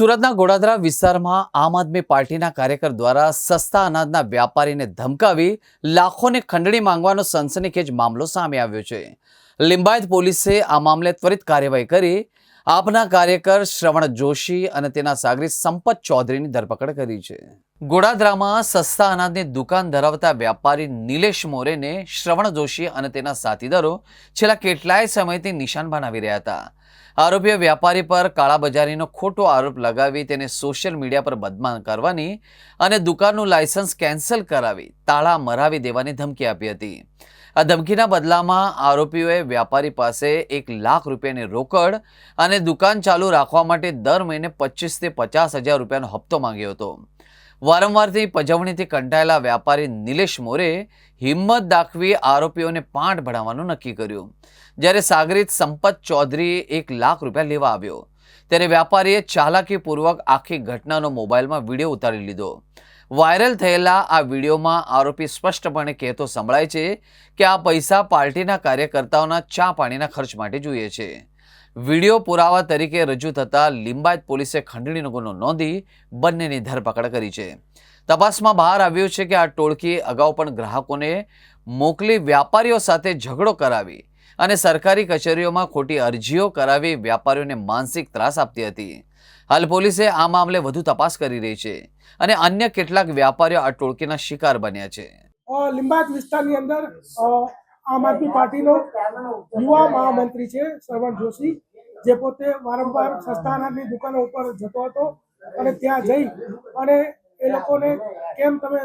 સુરતના ગોડાદરા વિસ્તારમાં આમ આદમી પાર્ટીના કાર્યકર દ્વારા સસ્તા અનાજના વ્યાપારીને ધમકાવી લાખોને ખંડણી માંગવાનો સનસનીખેજ મામલો સામે આવ્યો છે. લિંબાયત પોલીસે આ મામલે ત્વરિત કાર્યવાહી કરી આપના કાર્યકર શ્રવણ જોશી અને તેના સાગરીત સંપત ચૌધરીની ધરપકડ કરી છે. ગોડાદરામાં સસ્તા અનાજની દુકાન ધરાવતા વ્યાપારી નિલેશ મોરેને શ્રવણ જોશી અને તેના સાથીદારો છેલ્લા કેટલાય સમયથી નિશાન બનાવી રહ્યા હતા. આરોપીએ વ્યાપારી પર કાળાબજારીનો ખોટો આરોપ લગાવી તેને સોશિયલ મીડિયા પર બદનામ કરવાની અને દુકાનનું લાયસન્સ કેન્સલ કરાવી તાળા મરાવી દેવાની ધમકી આપી હતી. આ ધમકીના બદલામાં આરોપીઓએ વ્યાપારી પાસે 1 લાખ રૂપિયાની રોકડ અને દુકાન ચાલુ રાખવા માટે દર મહિને 25 થી 50,000 રૂપિયાનો હપ્તો માંગ્યો હતો. વારંવારથી પજવણીથી કંટાળેલા વ્યાપારી નિલેશ મોરે હિંમત દાખવી આરોપીઓને પાઠ ભણાવવાનું નક્કી કર્યું. જ્યારે સાગરીત સંપત ચૌધરીએ 1 લાખ રૂપિયા લેવા આવ્યો ત્યારે વેપારીએ ચાલાકીપૂર્વક આખી ઘટનાનો મોબાઈલમાં વિડીયો ઉતારી લીધો. વાયરલ થયેલા આ વિડીયોમાં આરોપી સ્પષ્ટપણે કહેતો સંભળાય છે કે આ પૈસા પાર્ટીના કાર્યકર્તાઓના ચા પાણીના ખર્ચ માટે જોઈએ છે. વિડીયો પુરાવા તરીકે રજૂ થતા લિંબાયત પોલીસે ખંડણીનો ગુનો નોંધી બંનેની ધરપકડ કરી છે. તપાસમાં બહાર આવ્યું છે કે આ ટોળકી અગાઉ પણ ગ્રાહકોને મોકલી વ્યાપારીઓ સાથે ઝઘડો કરાવી અને સરકારી કચેરીઓમાં ખોટી અરજીઓ કરાવી વ્યાપારીઓને માનસિક ત્રાસ આપતી હતી. હાલ પોલીસે આ મામલે વધુ તપાસ કરી રહી છે અને અન્ય કેટલાક વ્યાપારીઓ આ ટોળકીના શિકાર બન્યા છે. લિંબાયત વિસ્તારની અંદર આમ આદમી પાર્ટીનો યુવા મહામંત્રી છે શ્રવણ જોશી, જે પોતે વારંવાર સસ્તા અનાજની દુકાનો ઉપર જતો હતો અને ત્યાં જઈ અને એ લોકોને કેમ તમે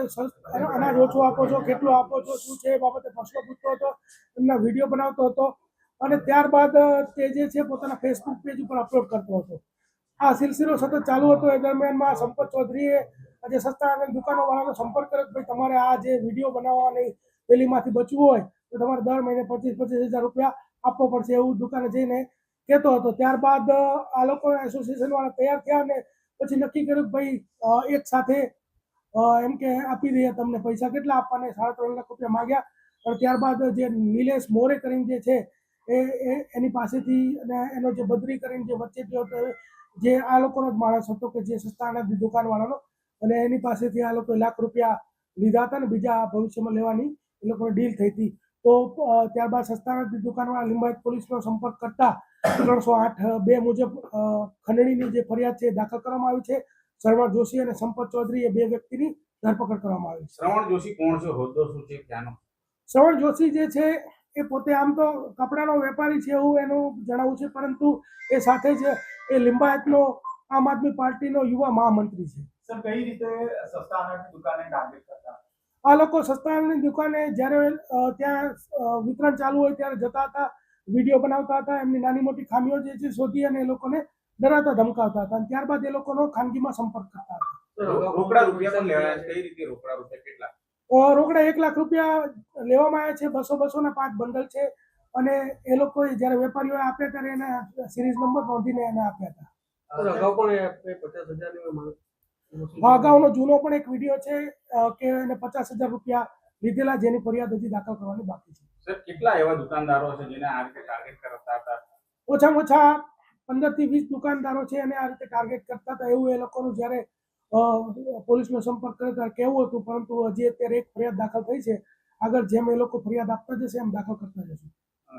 અનાજ ઓછું આપો છો, કેટલું આપો છો, શું છે એ બાબતે પ્રશ્નો પૂછતો હતો, એમના વિડીયો બનાવતો હતો અને ત્યારબાદ તે જે છે પોતાના ફેસબુક પેજ ઉપર અપલોડ કરતો હતો. આ સિલસિલો સતત ચાલુ હતો. એ દરમિયાનમાં સંપત ચૌધરીએ આજે સસ્તા અનાજ દુકાનોવાળાનો સંપર્ક કર્યો, ભાઈ તમારે આ જે વિડીયો બનાવવાની પેલીમાંથી બચવું હોય તો તમારે દર મહિને 25,000 રૂપિયા આપવો પડશે, એવું દુકાને જઈને કહેતો હતો. ત્યારબાદ આ લોકો એસોસિએશન વાળા તૈયાર થયા અને પછી નક્કી કર્યું કે ભાઈ એક સાથે એમ કે આપી દઈએ તમને પૈસા. કેટલા આપવાને 3.5 લાખ રૂપિયા માગ્યા. અને ત્યારબાદ જે નિલેશ મોરે કરીને જે છે એની પાસેથી અને એનો જે બદરી કરીને જે વચ્ચે હતો જે આ લોકોનો જ માણસ હતો કે જે સસ્તા અનાજની દુકાનવાળાનો, અને એની પાસેથી આ લોકોએ લાખ રૂપિયા લીધા હતા ને બીજા ભવિષ્યમાં લેવાની એ લોકોની ડીલ થઈ હતી. તો ત્યારબાદ સસ્તા અનાજની દુકાનવાળા લિંબાયત પોલીસનો સંપર્ક કરતા 308(2) મુજબ ખંડણીની જે ફરિયાદ છે દાખલ કરવામાં આવી છે. શ્રવણ જોશી અને સંપત ચૌધરી એ 2 વ્યક્તિની ધરપકડ કરવામાં આવી છે. શ્રવણ જોશી કોણ છે, હોદ્દો શું છે, ક્યાંનો? શ્રવણ જોશી જે છે એ પોતે આમ તો કપડાનો વેપારી છે એવું એનું જણાવવું છે, પરંતુ એ સાથે જ એ લિંબાયતનો આમ આદમી પાર્ટીનો યુવા મહામંત્રી છે. સર, કઈ રીતે સસ્તા અનાજની દુકાને ટાર્ગેટ કરતા? આ લોકો સસ્તા અનાજની દુકાને જ્યારે ત્યાં વિતરણ ચાલુ હોય ત્યારે જતા હતા, વિડીયો બનાવતા હતા, એમની નાની મોટી ખામીઓ જે છે શોધી અને એ લોકોને ડરાવતા ધમકાવતા હતા અને ત્યારબાદ એ લોકોનો ખાનગીમાં સંપર્ક કરતા હતા. રોકડા રૂપિયા પણ લેવાયા છે. કઈ રીતે રોકડા રૂપિયા કેટલા? રોકડા 1 લાખ રૂપિયા લેવામાં આવ્યા છે. 200 ના 5 બંડલ છે અને એ લોકોએ જ્યારે વેપારીઓએ આપ્યા ત્યારે એના સિરીઝ નંબર નોંધીને એને આપ્યા હતા. અગાઉનો જૂનો પણ એક વિડીયો છે કે એને 50,000 રૂપિયા લીધેલા, જેની ફરિયાદ હજી દાખલ કરવાની બાકી છે. સર, કેટલા એવા દુકાનદારો છે જેને આ રીતે ટાર્ગેટ કરતા હતા? ઓછામાં ઓછા 15 થી 20 દુકાનદારો છે અને આ રીતે ટાર્ગેટ કરતા હતા એવું એ લોકોનું જ્યારે પોલીસનો સંપર્ક કર્યો ત્યારે કહેવું હતું, પરંતુ હજી અત્યારે એક ફરિયાદ દાખલ થઈ છે. આગળ જેમ એ લોકો ફરિયાદ આપતા જશે એમ દાખલ કરતા જશે.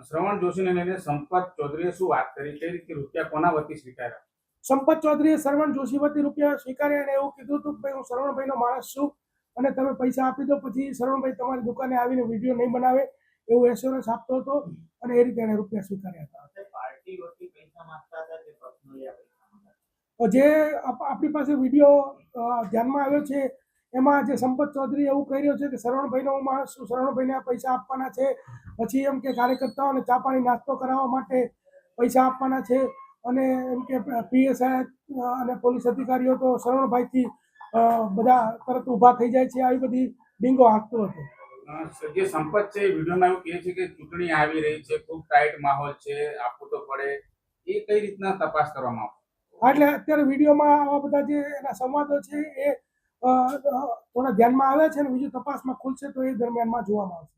શ્રવણ જોશીને લઈને સંપત ચૌધરીએ શું વાત કરી? કઈ રીતે રૂપિયા કોના વતી સ્વીકાર્યા? સંપત ચૌધરીએ શ્રવણ જોશી વતી રૂપિયા સ્વીકાર્યા અને એવું કીધું હતું કે ભાઈ હું શ્રવણભાઈનો માણસ છું અને તમે પૈસા આપી દો, પછી શ્રવણભાઈ તમારી દુકાને આવીને વિડીયો નહીં બનાવે એવું એશ્યોરન્સ આપતો હતો અને એ રીતે એને રૂપિયા સ્વીકાર્યા હતા. જે આપણી પાસે વિડીયો ધ્યાનમાં આવ્યો છે એમાં જે સંપત ચૌધરી એવું કહી રહ્યો છે કે શ્રવણભાઈનો હું માણસ છું, શ્રવણભાઈને આ પૈસા આપવાના છે, પછી એમ કે કાર્યકર્તાઓને ચા પાણી નાસ્તો કરાવવા માટે પૈસા આપવાના છે અને એમ કે પીએસઆઈ અને પોલીસ અધિકારીઓ તો શ્રવણભાઈથી બધા તરત ઊભા થઈ જાય છે, આવી બધી ડીંગો હાંકતો હતો. જે સંપત છે વિડીયોમાં એવું કહે છે કે ચૂંટણી આવી રહી છે, ખૂબ ટાઈટ માહોલ છે, આપવું તો પડે, એ કઈ રીતના તપાસ કરવામાં આવે? એટલે અત્યારે વિડીયોમાં આવા બધા જે એના સંવાદો છે એ થોડા ધ્યાનમાં આવ્યા છે અને બીજું તપાસમાં ખુલશે તો એ દરમિયાનમાં જોવામાં આવશે.